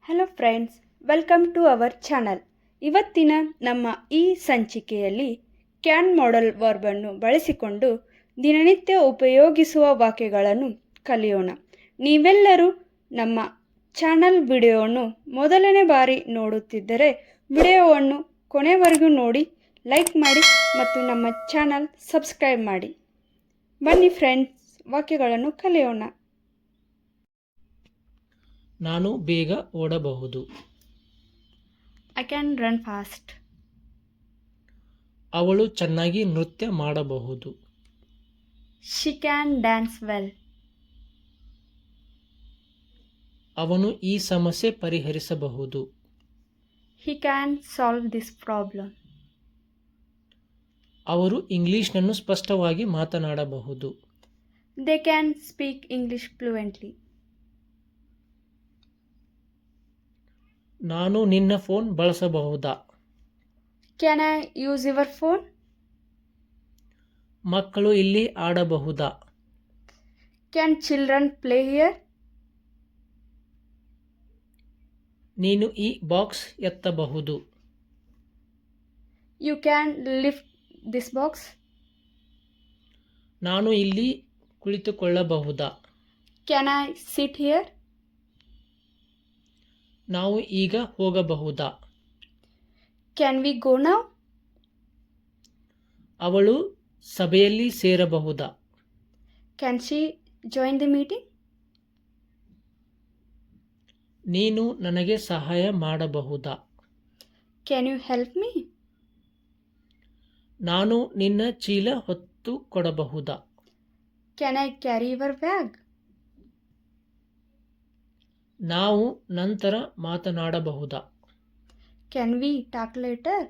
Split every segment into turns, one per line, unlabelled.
Hello friends, welcome to our channel. ಇವತ್ತಿನ ನಮ್ಮ ಈ ಸಂಚಿಕೆಯಲ್ಲಿ ಕ್ಯಾನ್ ಮಾಡೆಲ್ ವರ್ಬನ್ನು ಬಳಸಿಕೊಂಡು ದಿನನಿತ್ಯ ಉಪಯೋಗಿಸುವ ವಾಕ್ಯಗಳನ್ನು ಕಲಿಯೋಣ. ನೀವೆಲ್ಲರೂ ನಮ್ಮ ಚಾನಲ್ ವಿಡಿಯೋವನ್ನು ಮೊದಲನೇ ಬಾರಿ ನೋಡುತ್ತಿದ್ದರೆ ವಿಡಿಯೋವನ್ನು ಕೊನೆವರೆಗೂ ನೋಡಿ, ಲೈಕ್ ಮಾಡಿ ಮತ್ತು ನಮ್ಮ ಚಾನಲ್ ಸಬ್ಸ್ಕ್ರೈಬ್ ಮಾಡಿ. ಬನ್ನಿ ಫ್ರೆಂಡ್ಸ್, ವಾಕ್ಯಗಳನ್ನು ಕಲಿಯೋಣ.
ನಾನು ಬೇಗ ಓಡಬಹುದು.
I can run fast.
ಅವಳು ಚೆನ್ನಾಗಿ ನೃತ್ಯ ಮಾಡಬಹುದು.
She can dance well.
ಅವನು ಈ ಸಮಸ್ಯೆ ಪರಿಹರಿಸಬಹುದು.
He can solve this problem.
ಅವರು ಇಂಗ್ಲಿಷ್ನನ್ನು ಸ್ಪಷ್ಟವಾಗಿ ಮಾತನಾಡಬಹುದು.
They can speak English fluently.
ನಾನು ನಿನ್ನ ಫೋನ್ ಬಳಸಬಹುದಾ?
Can I use your phone?
ಮಕ್ಕಳು ಇಲ್ಲಿ ಆಡಬಹುದಾ?
Can children play here?
ನೀನು ಈ ಬಾಕ್ಸ್ ಎತ್ತಬಹುದು.
You can lift this box.
ನಾನು ಇಲ್ಲಿ ಕುಳಿತುಕೊಳ್ಳಬಹುದಾ?
Can I sit here?
ನಾವು ಈಗ ಹೋಗಬಹುದಾ?
Can we go now?
ಅವಳು ಸಭೆಯಲ್ಲಿ ಸೇರಬಹುದಾ?
Can she join the meeting?
ನೀನು ನನಗೆ ಸಹಾಯ ಮಾಡಬಹುದಾ?
Can you help me?
ನಾನು ನಿನ್ನ ಚೀಲ ಹೊತ್ತು ಕೊಡಬಹುದಾ?
Can I carry your bag?
ನಾವು ನಂತರ ಮಾತನಾಡಬಹುದಾ?
Can we talk later?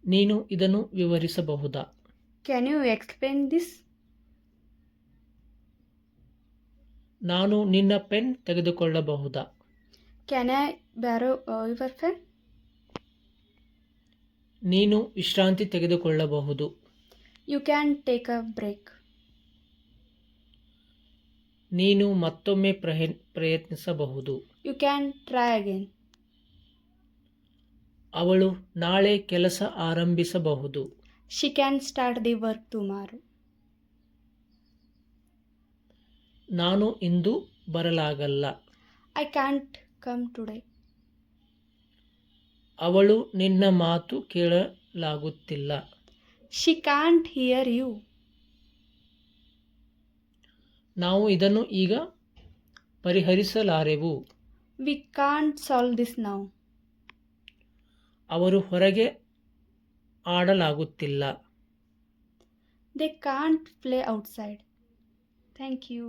ನೀನು ಇದನ್ನು ವಿವರಿಸಬಹುದಾ?
Can you explain this?
ನಾನು ನಿನ್ನ ಪೆನ್ ತೆಗೆದುಕೊಳ್ಳಬಹುದಾ?
Can I borrow your pen?
ನೀನು ವಿಶ್ರಾಂತಿ ತೆಗೆದುಕೊಳ್ಳಬಹುದು.
You can take a break.
ನೀನು ಮತ್ತೊಮ್ಮೆ ಪ್ರಯತ್ನಿಸಬಹುದು.
You can try again.
ಅವಳು ನಾಳೆ ಕೆಲಸ ಆರಂಭಿಸಬಹುದು.
She can start the work tomorrow.
ನಾನು ಇಂದು ಬರಲಾಗಲ್ಲ.
I can't come today.
ಅವಳು ನಿನ್ನ ಮಾತು ಕೇಳಲಾಗುತ್ತಿಲ್ಲ.
She can't hear you.
ನಾವು ಇದನ್ನು ಈಗ ಪರಿಹರಿಸಲಾರೆವು.
We can't solve this now.
ಅವರು ಹೊರಗೆ ಆಡಲಾಗುತ್ತಿಲ್ಲ.
They can't play outside. Thank you.